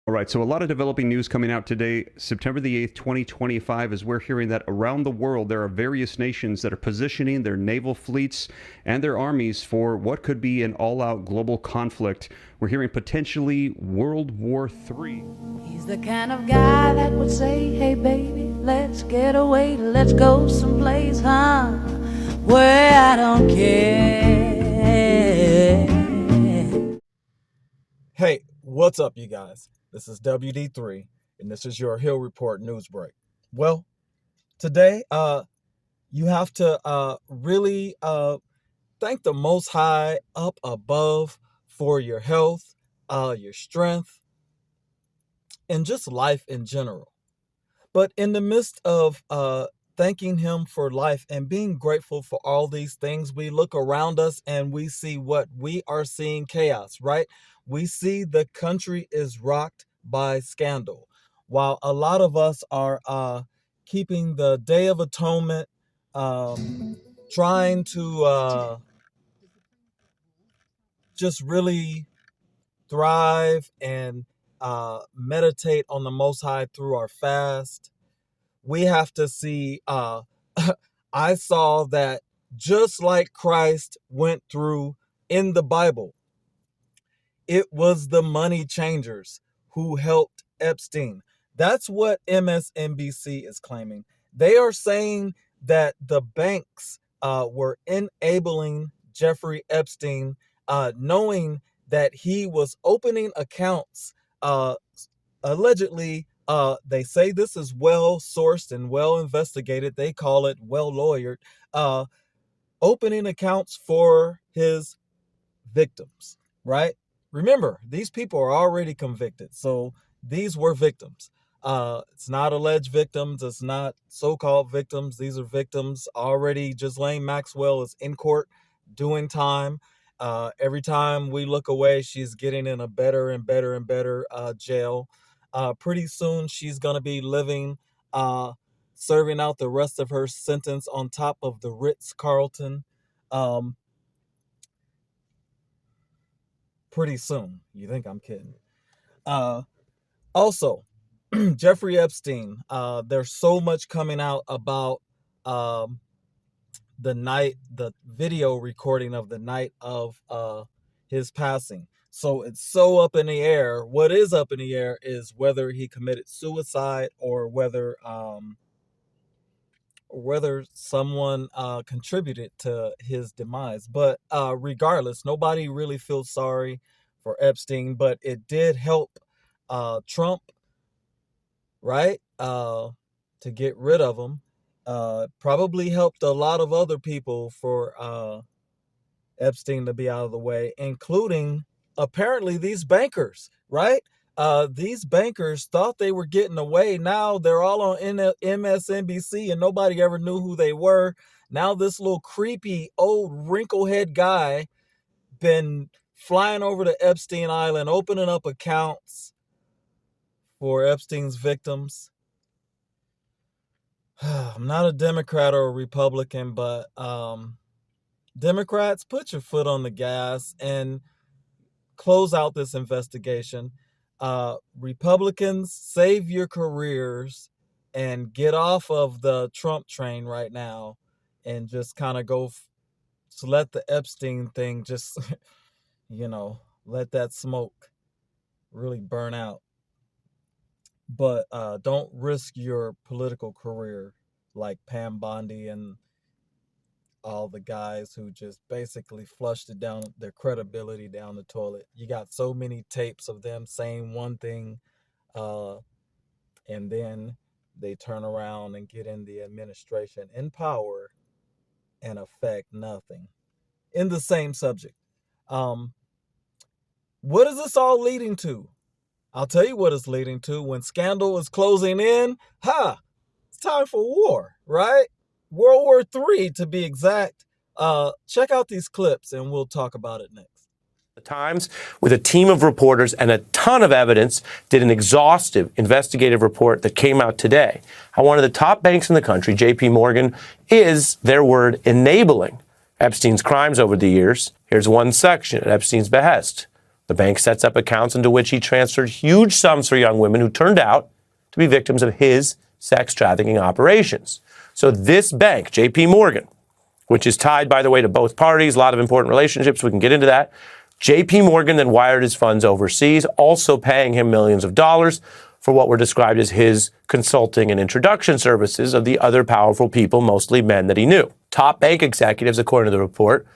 All right, so a lot of developing news coming out today, September the 8th, 2025, as we're hearing that around the world there are various nations that are positioning their naval fleets and their armies for what could be an all-out global conflict. We're hearing potentially World War III. He's the kind of guy that would say, hey baby, let's get away, let's go someplace, where I don't care. Hey, what's up, you guys? This is WD3, and this is your Hill Report News Break. Well, today, you have to really thank the Most High up above for your health, your strength, and just life in general. But in the midst of thanking Him for life and being grateful for all these things, we look around us and we see what we are seeing: chaos, right? We see the country is rocked by scandal. While a lot of us are keeping the Day of Atonement, trying to just really thrive and meditate on the Most High through our fast, we have to see, I saw that just like Christ went through in the Bible, it was the money changers who helped Epstein. That's what MSNBC is claiming. They are saying that the banks were enabling Jeffrey Epstein, knowing that he was opening accounts. Allegedly, they say this is well sourced and well investigated. They call it well lawyered. Opening accounts for his victims, right? Remember, these people are already convicted. So these were victims. It's not alleged victims. It's not so-called victims. These are victims already. Ghislaine Maxwell is in court doing time. Every time we look away, she's getting in a better and better and better jail. Pretty soon, she's going to be living, serving out the rest of her sentence on top of the Ritz-Carlton. Pretty soon. You think I'm kidding? Also, Jeffrey Epstein, there's so much coming out about the video recording of the night of his passing. So it's so up in the air. What is up in the air is whether he committed suicide or whether someone contributed to his demise. But regardless, nobody really feels sorry for Epstein, but it did help Trump, right, to get rid of him. Probably helped a lot of other people for Epstein to be out of the way, including apparently these bankers, right? These bankers thought they were getting away. Now they're all on MSNBC and nobody ever knew who they were. Now this little creepy old wrinkle-head guy been flying over to Epstein Island, opening up accounts for Epstein's victims. I'm not a Democrat or a Republican, but Democrats, put your foot on the gas and close out this investigation. Republicans, save your careers and get off of the Trump train right now and just kind of go let the Epstein thing just, let that smoke really burn out. But don't risk your political career like Pam Bondi and all the guys who just basically flushed it down, their credibility down the toilet. You got so many tapes of them saying one thing, and then they turn around and get in the administration in power and affect nothing. In the same subject. What is this all leading to? I'll tell you what it's leading to. When scandal is closing in, it's time for war, right? World War III, to be exact. Check out these clips and we'll talk about it next. The Times, with a team of reporters and a ton of evidence, did an exhaustive investigative report that came out today. How one of the top banks in the country, JP Morgan, is, their word, enabling Epstein's crimes over the years. Here's one section at Epstein's behest. The bank sets up accounts into which he transferred huge sums for young women who turned out to be victims of his sex trafficking operations. So this bank, JP Morgan, which is tied, by the way, to both parties, a lot of important relationships, we can get into that. JP Morgan then wired his funds overseas, also paying him millions of dollars for what were described as his consulting and introduction services of the other powerful people, mostly men that he knew. Top bank executives, according to the report,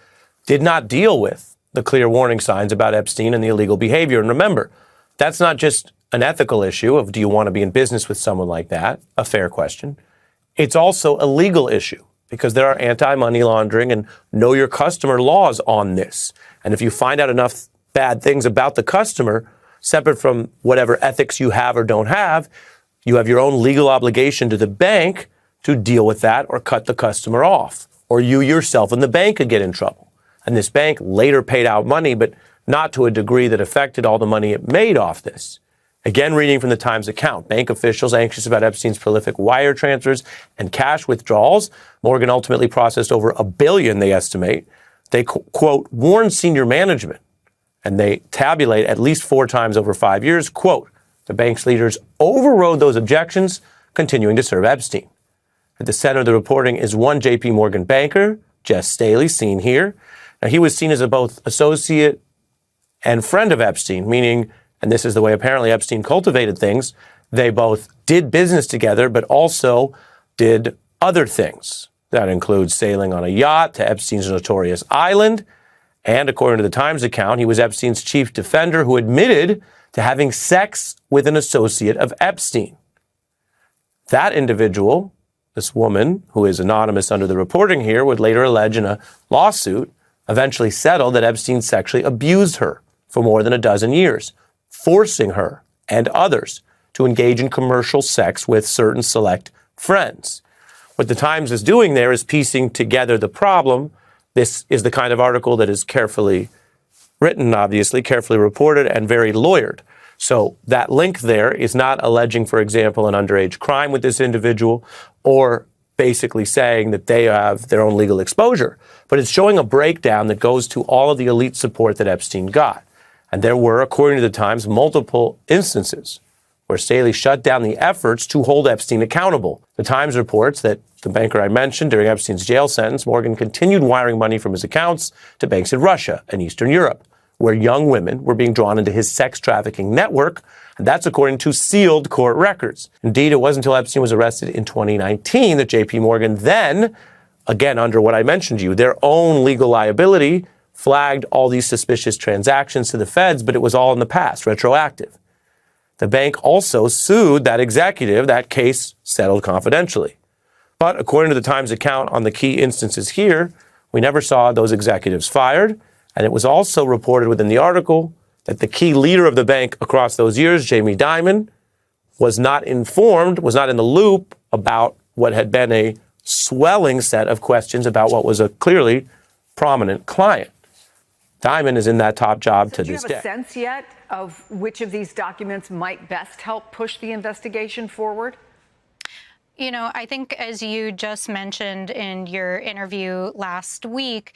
did not deal with the clear warning signs about Epstein and the illegal behavior. And remember, that's not just an ethical issue of do you want to be in business with someone like that? A fair question. It's also a legal issue because there are anti-money laundering and know your customer laws on this. And if you find out enough bad things about the customer, separate from whatever ethics you have or don't have, you have your own legal obligation to the bank to deal with that or cut the customer off. Or you yourself and the bank could get in trouble. And this bank later paid out money, but not to a degree that affected all the money it made off this. Again, reading from the Times account, bank officials anxious about Epstein's prolific wire transfers and cash withdrawals. Morgan ultimately processed over $1 billion, they estimate. They, quote, warned senior management, and they tabulate at least 4 times over 5 years, quote, the bank's leaders overrode those objections, continuing to serve Epstein. At the center of the reporting is one JP Morgan banker, Jess Staley, seen here. Now, he was seen as a both associate and friend of Epstein, meaning, and this is the way apparently Epstein cultivated things, they both did business together, but also did other things. That includes sailing on a yacht to Epstein's notorious island. And according to the Times account, he was Epstein's chief defender who admitted to having sex with an associate of Epstein. That individual, this woman, who is anonymous under the reporting here, would later allege in a lawsuit, eventually settled that Epstein sexually abused her for more than a dozen years, forcing her and others to engage in commercial sex with certain select friends. What the Times is doing there is piecing together the problem. This is the kind of article that is carefully written, obviously, carefully reported, and very lawyered. So that link there is not alleging, for example, an underage crime with this individual or basically saying that they have their own legal exposure, but it's showing a breakdown that goes to all of the elite support that Epstein got. And there were, according to the Times, multiple instances where Staley shut down the efforts to hold Epstein accountable. The Times reports that the banker I mentioned during Epstein's jail sentence, Morgan continued wiring money from his accounts to banks in Russia and Eastern Europe, where young women were being drawn into his sex trafficking network, and that's according to sealed court records. Indeed, it wasn't until Epstein was arrested in 2019 that JP Morgan then, again under what I mentioned to you, their own legal liability, flagged all these suspicious transactions to the feds, but it was all in the past, retroactive. The bank also sued that executive. That case settled confidentially. But according to the Times account on the key instances here, we never saw those executives fired. And it was also reported within the article that the key leader of the bank across those years, Jamie Dimon, was not informed, was not in the loop about what had been a swelling set of questions about what was a clearly prominent client. Dimon is in that top job to this day. Do you have a sense yet of which of these documents might best help push the investigation forward? You know, I think as you just mentioned in your interview last week,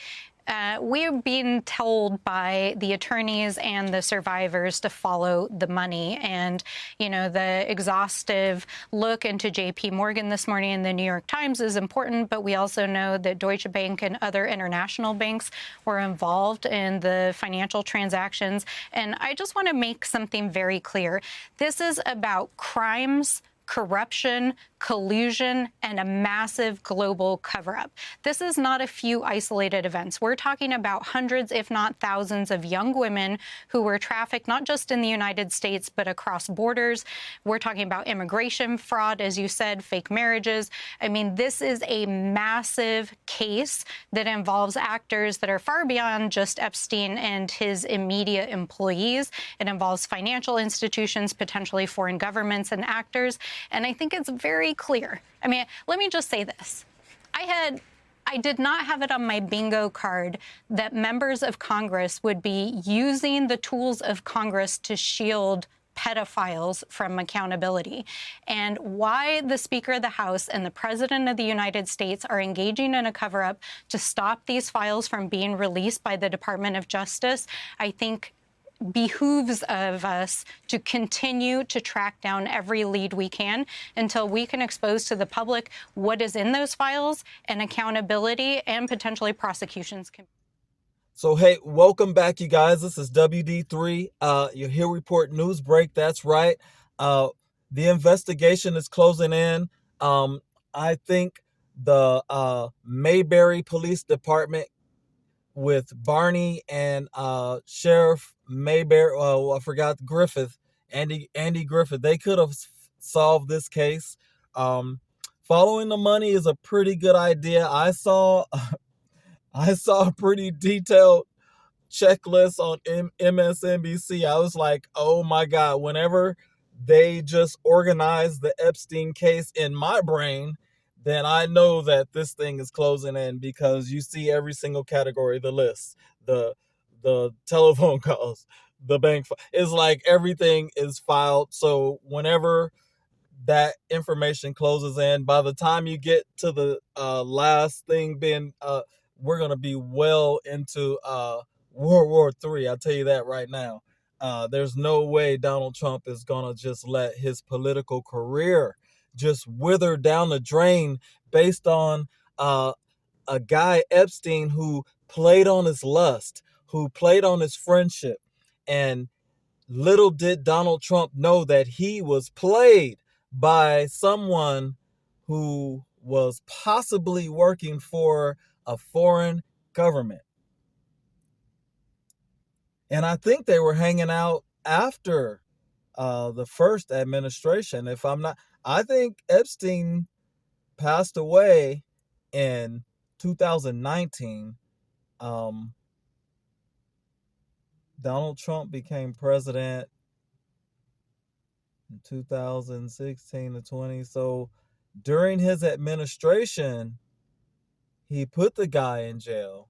we're being told by the attorneys and the survivors to follow the money. And, you know, the exhaustive look into JP Morgan this morning in the New York Times is important, but we also know that Deutsche Bank and other international banks were involved in the financial transactions. And I just want to make something very clear. This is about crimes, corruption, collusion, and a massive global cover-up. This is not a few isolated events. We're talking about hundreds, if not thousands, of young women who were trafficked, not just in the United States, but across borders. We're talking about immigration fraud, as you said, fake marriages. I mean, this is a massive case that involves actors that are far beyond just Epstein and his immediate employees. It involves financial institutions, potentially foreign governments and actors. And I think it's very clear. I mean, let me just say this. I did not have it on my bingo card that members of Congress would be using the tools of Congress to shield pedophiles from accountability. And why the Speaker of the House and the President of the United States are engaging in a cover-up to stop these files from being released by the Department of Justice, I think behooves of us to continue to track down every lead we can until we can expose to the public what is in those files, and accountability and potentially prosecutions can. So, hey, welcome back, you guys. This is WD3, your Hill Report News Break. That's right. The investigation is closing in. I think the Mayberry Police Department with Barney and Sheriff Mayberry, I forgot Griffith, Andy Griffith, they could have solved this case. Following the money is a pretty good idea. I saw a pretty detailed checklist on MSNBC. I was like, oh my God, whenever they just organize the Epstein case in my brain, then I know that this thing is closing in, because you see every single category, the list, the telephone calls, the bank. It's like everything is filed. So whenever that information closes in, by the time you get to the last thing being, we're going to be well into World War III. I'll tell you that right now. There's no way Donald Trump is going to just let his political career just wither down the drain based on a guy, Epstein, who played on his lust, who played on his friendship. And little did Donald Trump know that he was played by someone who was possibly working for a foreign government. And I think they were hanging out after the first administration. If I'm not, I think Epstein passed away in 2019. Donald Trump became president in 2016 to 20. So during his administration, he put the guy in jail.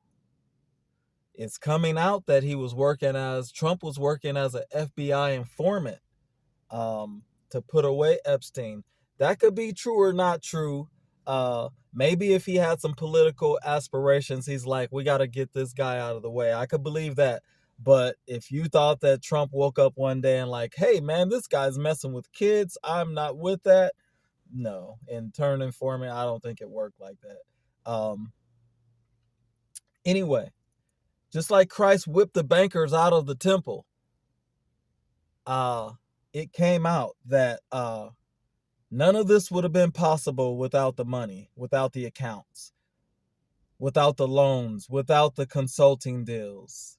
It's coming out that Trump was working as an FBI informant to put away Epstein. That could be true or not true. Maybe if he had some political aspirations, he's like, we got to get this guy out of the way. I could believe that. But if you thought that Trump woke up one day and like, hey, man, this guy's messing with kids, I'm not with that. No. And turn informant, I don't think it worked like that. Anyway, just like Christ whipped the bankers out of the temple, it came out that none of this would have been possible without the money, without the accounts, without the loans, without the consulting deals.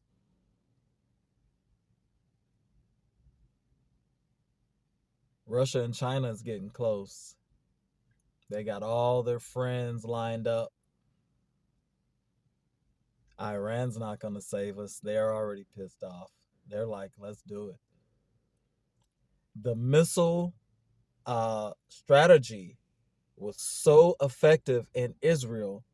Russia and China is getting close. They got all their friends lined up. Iran's not going to save us. They're already pissed off. They're like, let's do it. The missile strategy was so effective in Israel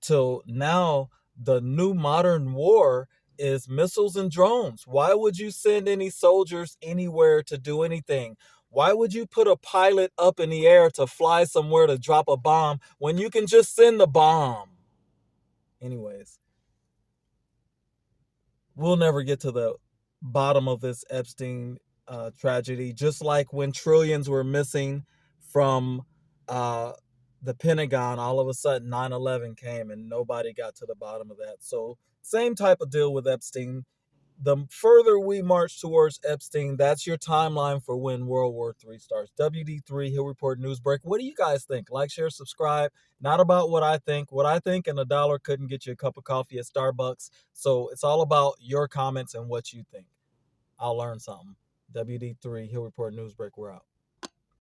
till now the new modern war is missiles and drones. Why would you send any soldiers anywhere to do anything? Why would you put a pilot up in the air to fly somewhere to drop a bomb when you can just send the bomb? Anyways, we'll never get to the bottom of this Epstein tragedy, just like when trillions were missing from the Pentagon, all of a sudden 9/11 came and nobody got to the bottom of that. So same type of deal with Epstein. The further we march towards Epstein, that's your timeline for when World War III starts. WD3 Hill Report News Break. What do you guys think? Like, share, subscribe. Not about what I think. What I think and $1 couldn't get you a cup of coffee at Starbucks. So it's all about your comments and what you think. I'll learn something. WD3 Hill Report News Break. We're out.